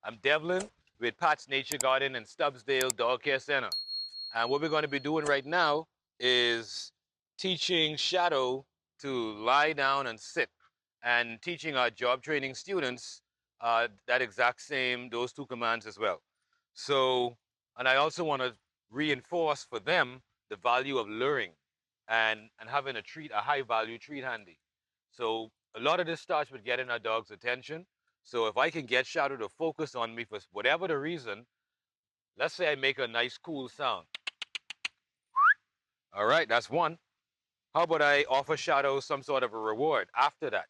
I'm Devlin with Pat's Nature Garden in Stubbsdale Dog Care Center. And what we're going to be doing right now is teaching Shadow to lie down and sit, and teaching our job training students that exact same, those two commands as well. So, and I also want to reinforce for them the value of luring and having a treat, a high value treat handy. So a lot of this starts with getting our dog's attention. So if I can get Shadow to focus on me for whatever the reason, let's say I make a nice cool sound. All right, that's one. How about I offer Shadow some sort of a reward after that?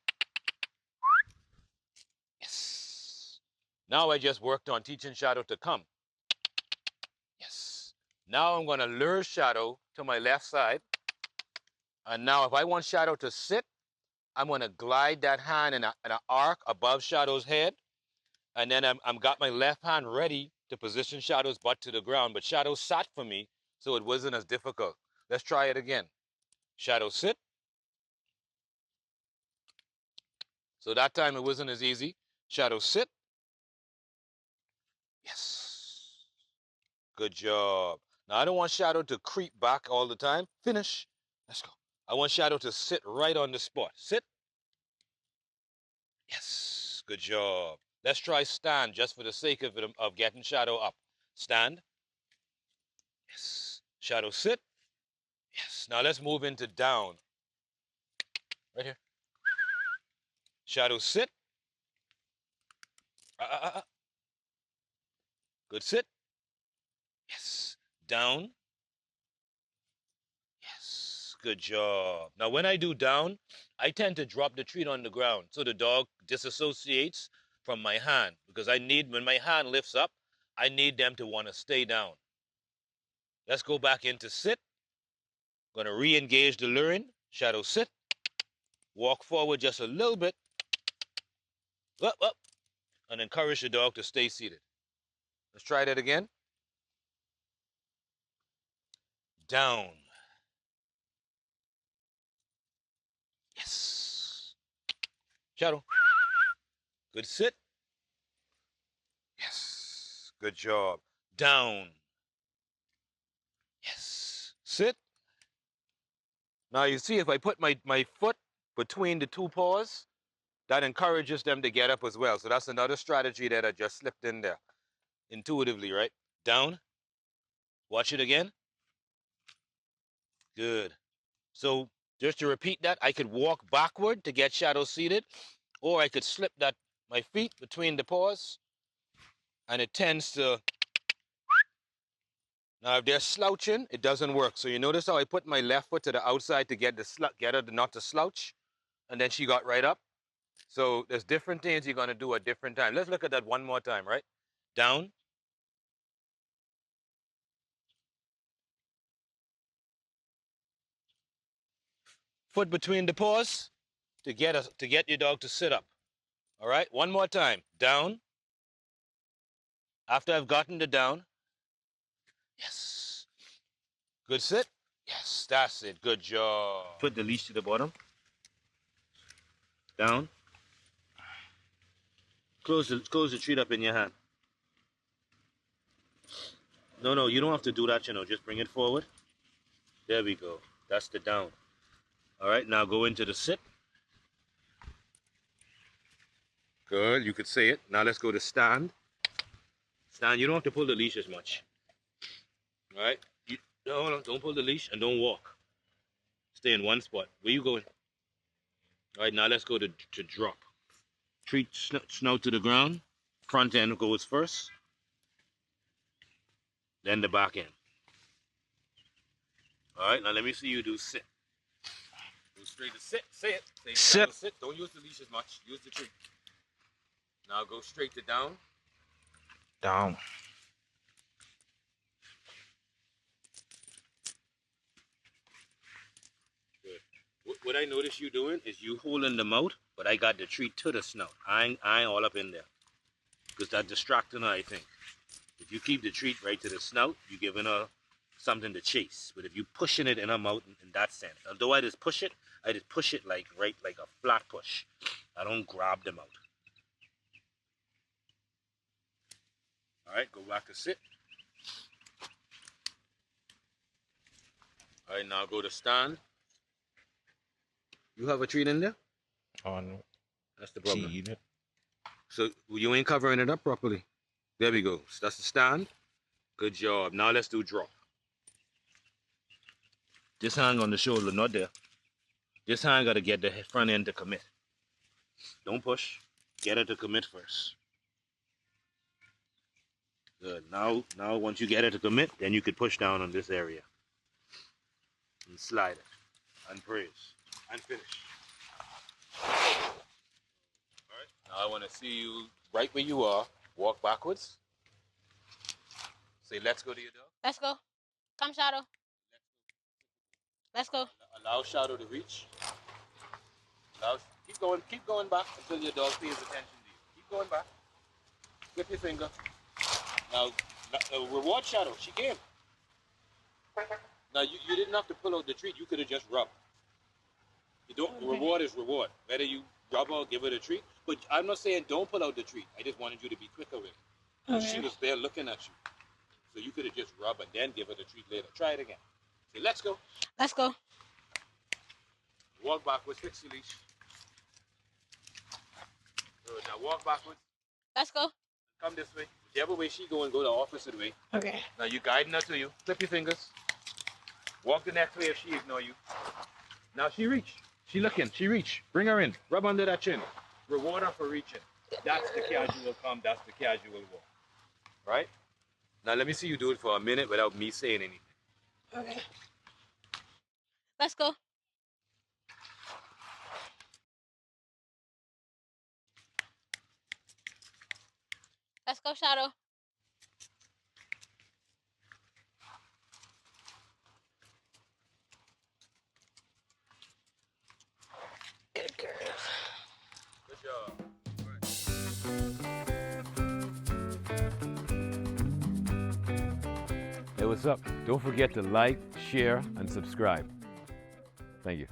Yes. Now I just worked on teaching Shadow to come. Yes. Now I'm going to lure Shadow to my left side. And now if I want Shadow to sit, I'm going to glide that hand in an arc above Shadow's head. And then I'm got my left hand ready to position Shadow's butt to the ground. But Shadow sat for me, so it wasn't as difficult. Let's try it again. Shadow sit. So that time it wasn't as easy. Shadow sit. Yes. Good job. Now I don't want Shadow to creep back all the time. Finish. Let's go. I want Shadow to sit right on the spot. Sit. Yes. Good job. Let's try stand just for the sake of getting Shadow up. Stand. Yes. Shadow sit. Yes. Now let's move into down. Right here. Shadow sit. Good sit. Yes. Down. Yes. Good job. Now when I do down, I tend to drop the treat on the ground so the dog disassociates from my hand, because when my hand lifts up, I need them to want to stay down. Let's go back into sit. Going to re-engage the luring. Shadow sit. Walk forward just a little bit. Up. And encourage the dog to stay seated. Let's try that again. Down. Yes. Shadow. Good sit. Yes. Good job. Down. Yes. Sit. Now you see, if I put my foot between the two paws, that encourages them to get up as well. So that's another strategy that I just slipped in there intuitively, right? Down. Watch it again. Good. So just to repeat that, I could walk backward to get Shadow seated, or I could slip my feet between the paws, and it tends to. Now if they're slouching, it doesn't work. So you notice how I put my left foot to the outside to get her not to slouch, and then she got right up. So there's different things you're gonna do at different times. Let's look at that one more time, right? Down. Foot between the paws to get your dog to sit up. All right, one more time. Down. After I've gotten the down. Yes. Good sit. Yes, that's it. Good job. Put the leash to the bottom. Down. Close the treat up in your hand. No, you don't have to do that, just bring it forward. There we go. That's the down. All right, now go into the sit. Good, you could say it. Now let's go to stand. Stand, you don't have to pull the leash as much. All right, no, don't pull the leash and don't walk. Stay in one spot. Where you going? All right, now let's go to drop. Treat snout to the ground. Front end goes first, then the back end. All right, now let me see you do sit. Go straight to sit. Say it. Say sit. Sit. Don't use the leash as much. Use the treat. Now go straight to down. Down. Good. What I notice you doing is you holding the mouth, but I got the treat to the snout. I ain't all up in there, because that's distracting her, I think. If you keep the treat right to the snout, you're giving her something to chase. But if you pushing it in her mouth in that sense, although I just push it like a flat push. I don't grab the mouth. All right, go back to sit. All right, now go to stand. You have a treat in there? On That's the she problem. eat it. So you ain't covering it up properly. There we go. So that's the stand. Good job. Now let's do drop. This hand on the shoulder, not there. This hand got to get the front end to commit. Don't push. Get it to commit first. Good. Now once you get it to commit, then you could push down on this area. And slide it. And praise. And finish. Alright. Now I want to see you right where you are. Walk backwards. Say let's go to your dog. Let's go. Come, Shadow. Let's go. Allow Shadow to reach. Keep going back until your dog pays attention to you. Keep going back. Flip your finger. Now, reward Shadow. She came. Now, you didn't have to pull out the treat. You could have just rubbed. You don't. Okay. Reward is reward. Whether you rub or give her a treat. But I'm not saying don't pull out the treat. I just wanted you to be quicker with it. Okay. She was there looking at you. So you could have just rubbed and then give her the treat later. Try it again. Say, let's go. Let's go. Walk backwards. Fix your leash. Good. Now walk backwards. Let's go. Come this way. Whichever way she going, go the opposite way. Okay. Now you guiding her to you. Flip your fingers. Walk the next way if she ignore you. Now she reach. She looking. She reach. Bring her in. Rub under that chin. Reward her for reaching. That's the casual come. That's the casual walk. Right? Now let me see you do it for a minute without me saying anything. Okay. Let's go. Let's go, Shadow. Good girl. Good job. Hey, what's up? Don't forget to like, share, and subscribe. Thank you.